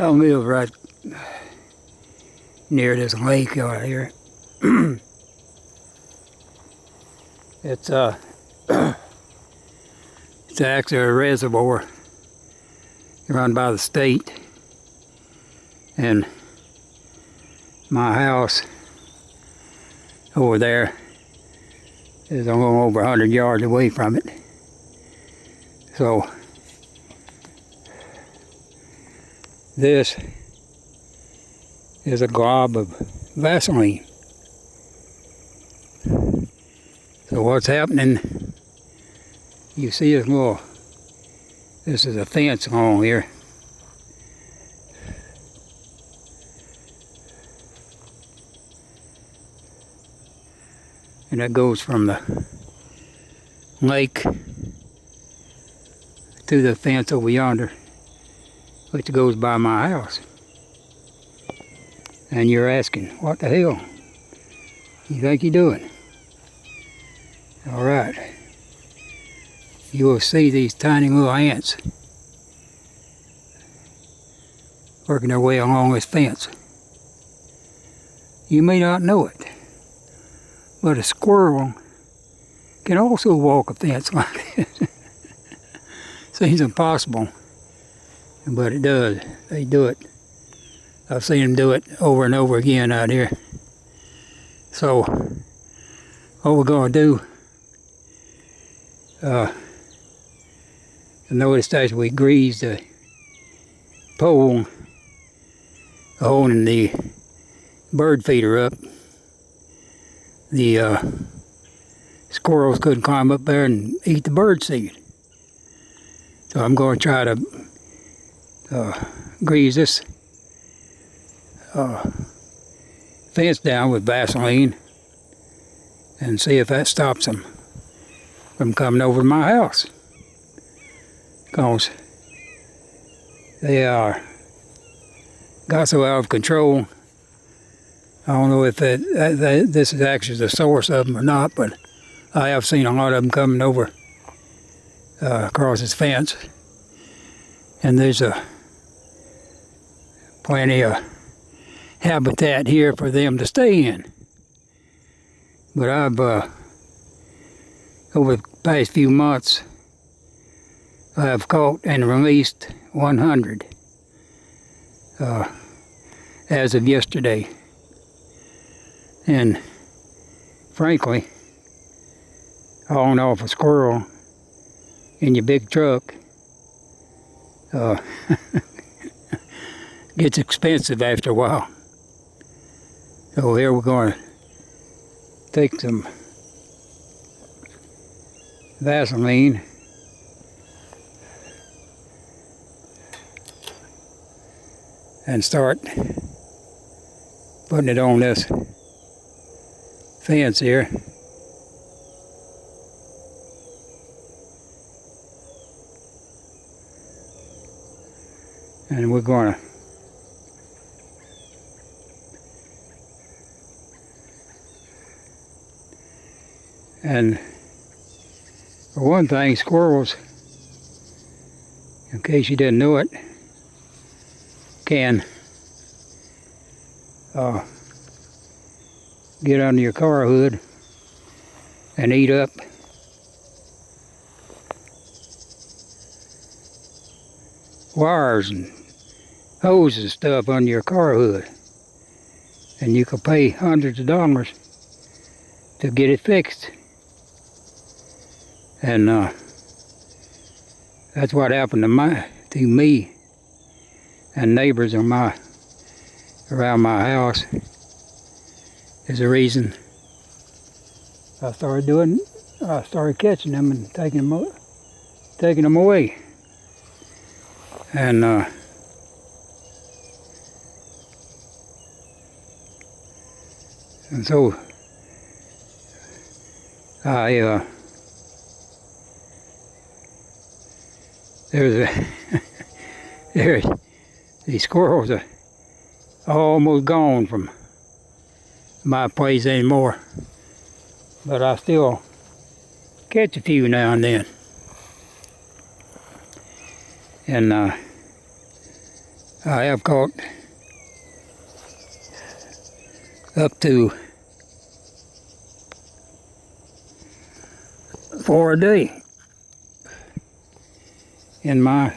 I live right near this lake out here. It's it's actually a reservoir run by the state, and my house over there is a little over 100 yards away from it. So this is a glob of Vaseline. So what's happening, you see this is a fence along here. And that goes from the lake to the fence over yonder, which goes by my house. And you're asking, what the hell you think you're doing? All right. You will see these tiny little ants working their way along this fence. You may not know it, but a squirrel can also walk a fence like this. Seems impossible, but it does. They do it. I've seen them do it over and over again out here. So, what we're going to do, notice that we greased the pole holding the bird feeder up. The squirrels couldn't climb up there and eat the bird seed. So I'm going to try to grease this fence down with Vaseline and see if that stops them from coming over to my house. Because they got so out of control. I don't know if this is actually the source of them or not, but I have seen a lot of them coming over across this fence. And there's plenty of habitat here for them to stay in. But I've, over the past few months, I have caught and released 100 as of yesterday. And frankly, hauling off a squirrel in your big truck gets expensive after a while. So here we're going to take some Vaseline and start putting it on this fence here. And we're going to for one thing, squirrels, in case you didn't know it, can get under your car hood and eat up wires and hoses and stuff under your car hood. And you could pay hundreds of dollars to get it fixed. And that's what happened to me and neighbors around my house. Is the reason I started catching them and taking them away. And so these squirrels are almost gone from my place anymore, but I still catch a few now and then. And I have caught up to 4 a day in my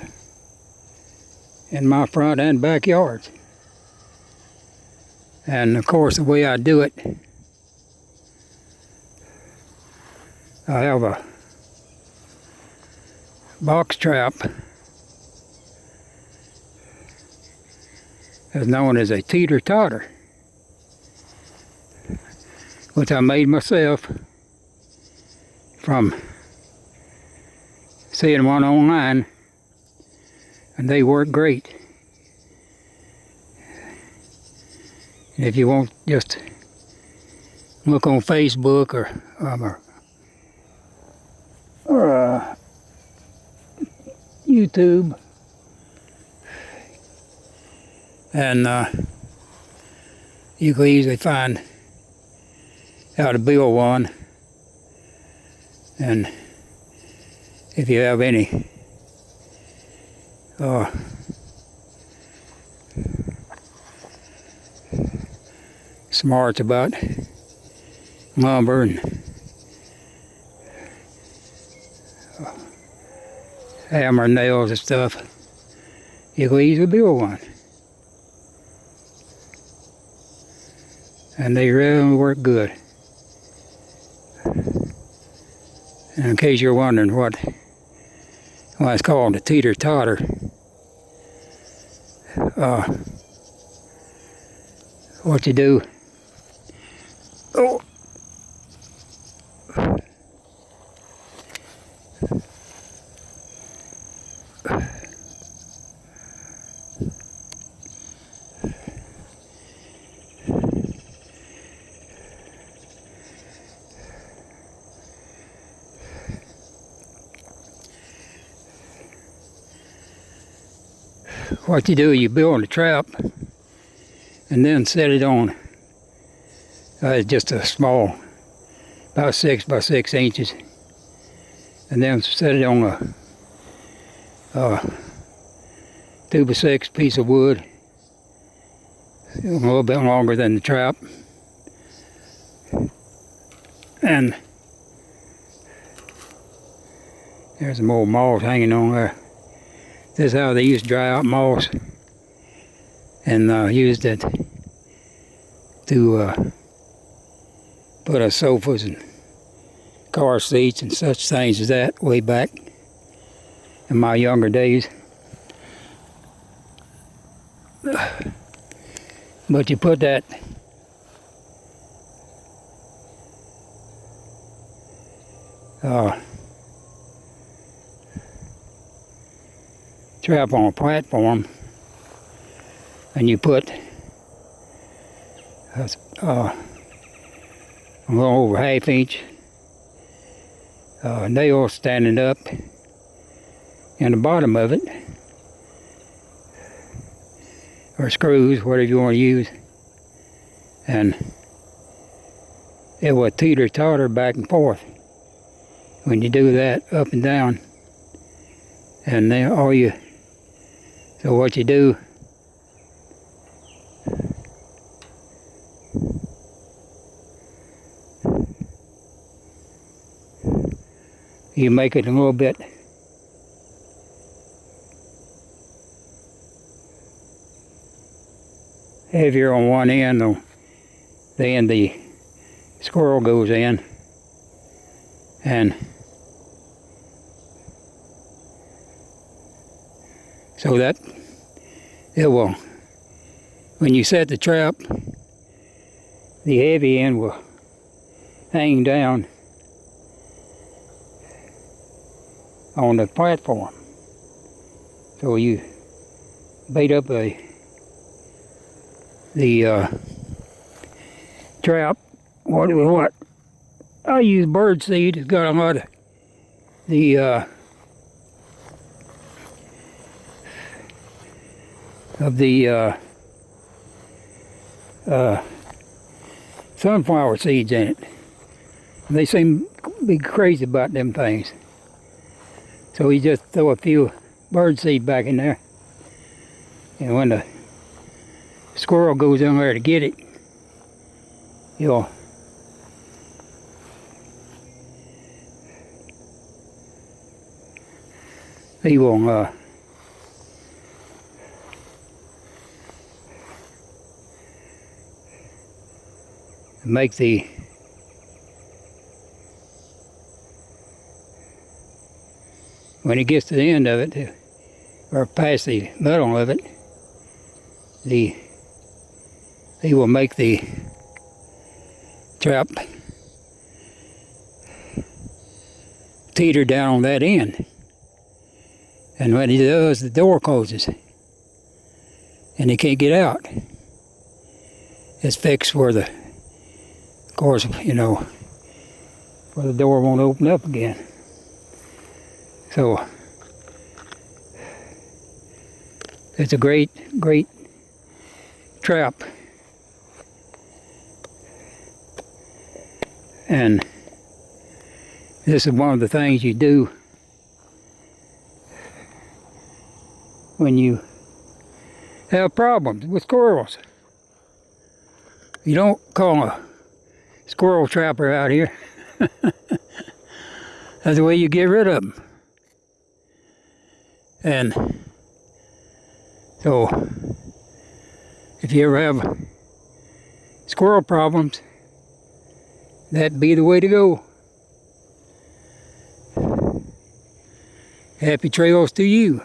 front and backyards. And of course, the way I do it, I have a box trap that's known as a teeter-totter, which I made myself from seeing one online, and they work great. And if you want, just look on Facebook or YouTube, and you can easily find how to build one. And if you have any smarts about lumber and hammer nails and stuff, you can easily build one. And they really work good. And in case you're wondering why it's called a teeter-totter, what you do, you build a trap and then set it on just a small, about 6 by 6 inches, and then set it on a 2 by 6 piece of wood, a little bit longer than the trap, and there's some old moss hanging on there. This is how they used to dry out moss, and used it to put us sofas and car seats and such things as that way back in my younger days. But you put that trap on a platform, and you put a little over 1/2 inch nail standing up in the bottom of it, or screws, whatever you want to use, and it will teeter-totter back and forth when you do that, up and down. And then so what you do, you make it a little bit heavier on one end, then the squirrel goes in, and so that it will, when you set the trap, the heavy end will hang down on the platform. So you bait up the trap. What I use bird seed. It's got a lot of the sunflower seeds in it. They seem to be crazy about them things. So you just throw a few bird seed back in there, And when the squirrel goes in there to get it, he'll he will make the when he gets to the end of it, or past the middle of it, he will make the trap teeter down on that end. And when he does, the door closes and he can't get out. It's fixed where the, of course, you know, where the door won't open up again. So it's a great trap. And this is one of the things you do when you have problems with squirrels. You don't call a squirrel trapper out here. That's the way you get rid of them. And so, if you ever have squirrel problems, that'd be the way to go. Happy trails to you.